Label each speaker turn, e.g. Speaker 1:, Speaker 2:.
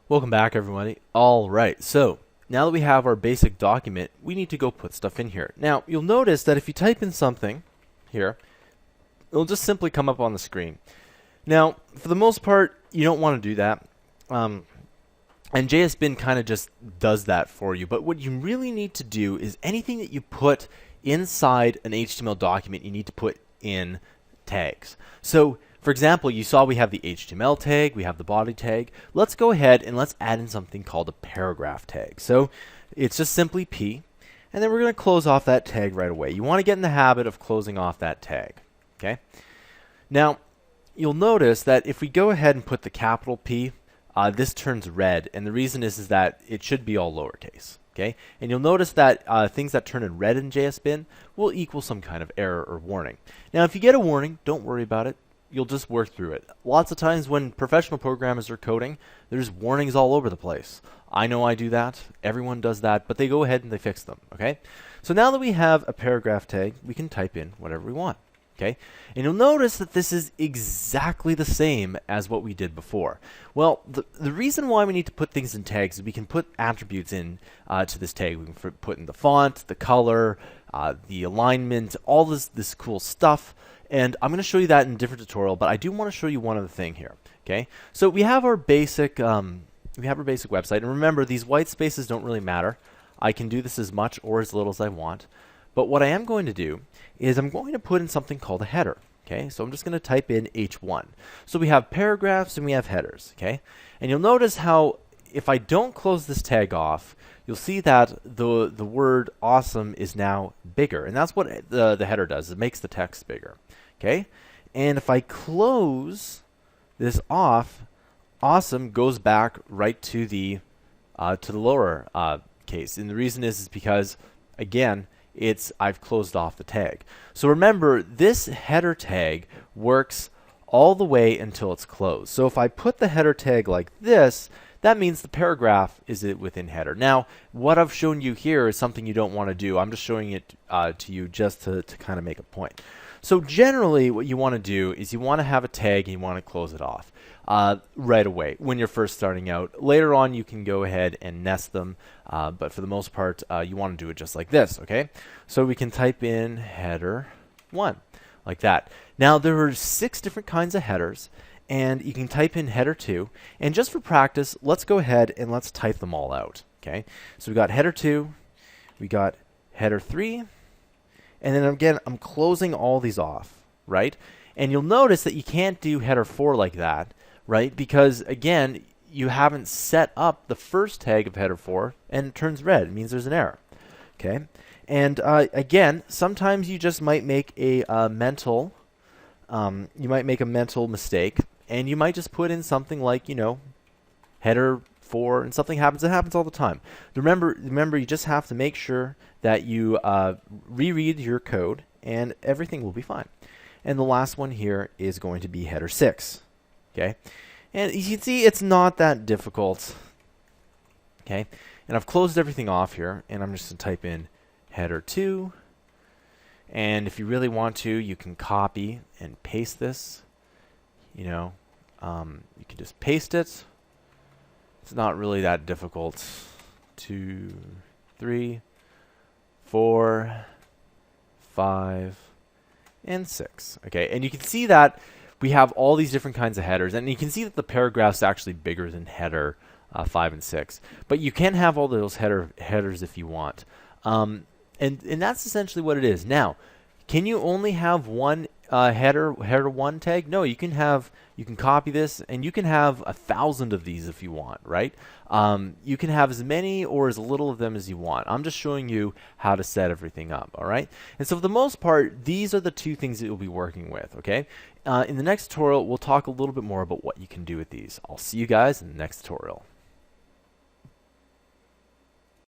Speaker 1: Welcome back, everybody. All right, so now that we have our basic document, we need to go put stuff in here. Now, you'll notice that if you type in something here, it'll just simply come up on the screen. Now, for the most part, you don't want to do that. And JSBin kind of just does that for you. But what you really need to do is anything that you put inside an HTML document, you need to put in tags. So, for example, you saw we have the HTML tag, we have the body tag. Let's go ahead and let's add in something called a paragraph tag. So it's just simply P, and then we're going to close off that tag right away. You want to get in the habit of closing off that tag. Okay. Now, you'll notice that if we go ahead and put the capital P, this turns red, and the reason is that it should be all lowercase. Okay, and you'll notice that things that turn in red in JSBin will equal some kind of error or warning. Now, if you get a warning, don't worry about it. You'll just work through it. Lots of times when professional programmers are coding, there's warnings all over the place. I know I do that. Everyone does that, but they go ahead and they fix them. Okay, so now that we have a paragraph tag, we can type in whatever we want. Okay, and you'll notice that this is exactly the same as what we did before. Well, the reason why we need to put things in tags is we can put attributes in to this tag. We can put in the font, the color, the alignment, all this cool stuff. And I'm going to show you that in a different tutorial, but I do want to show you one other thing here. Okay, so we have our basic website, and remember, these white spaces don't really matter. I can do this as much or as little as I want. But what I am going to do is I'm going to put in something called a header. Okay, so I'm just going to type in H1. So we have paragraphs and we have headers. Okay, and you'll notice how if I don't close this tag off, you'll see that the word awesome is now bigger, and that's what the header does. It makes the text bigger. Okay, and if I close this off, awesome goes back right to the lower case, and the reason is because again, I've closed off the tag. So remember, this header tag works all the way until it's closed. So if I put the header tag like this, that means the paragraph is within header. Now, what I've shown you here is something you don't want to do. I'm just showing it to you just to kind of make a point. So generally, what you want to do is you want to have a tag and you want to close it off right away when you're first starting out. Later on, you can go ahead and nest them, but for the most part, you want to do it just like this. Okay, so we can type in header 1 like that. Now, there are 6 different kinds of headers, and you can type in header 2. And just for practice, let's go ahead and let's type them all out. Okay, so we got header 2, we got header 3. And then again, I'm closing all these off, right? And you'll notice that you can't do header 4 like that, right? Because again, you haven't set up the first tag of header 4 and it turns red. It means there's an error, okay? And again, sometimes you just might make a mental mistake, and you might just put in something like, you know, header 4, and something happens. It happens all the time. Remember, you just have to make sure that you reread your code, and everything will be fine. And the last one here is going to be header 6. Okay, and you can see it's not that difficult. Okay, and I've closed everything off here, and I'm just going to type in header 2. And if you really want to, you can copy and paste this. You know, you can just paste it. It's not really that difficult. 2, 3, 4, 5, and 6. Okay, and you can see that we have all these different kinds of headers, and you can see that the paragraph's actually bigger than header 5 and 6. But you can have all those headers if you want, and that's essentially what it is. Now, can you only have one header 1 tag? No, you can copy this, and you can have 1,000 of these if you want, right? You can have as many or as little of them as you want. I'm just showing you how to set everything up, all right? And so for the most part, these are the 2 things that you'll be working with, okay? In the next tutorial, we'll talk a little bit more about what you can do with these. I'll see you guys in the next tutorial.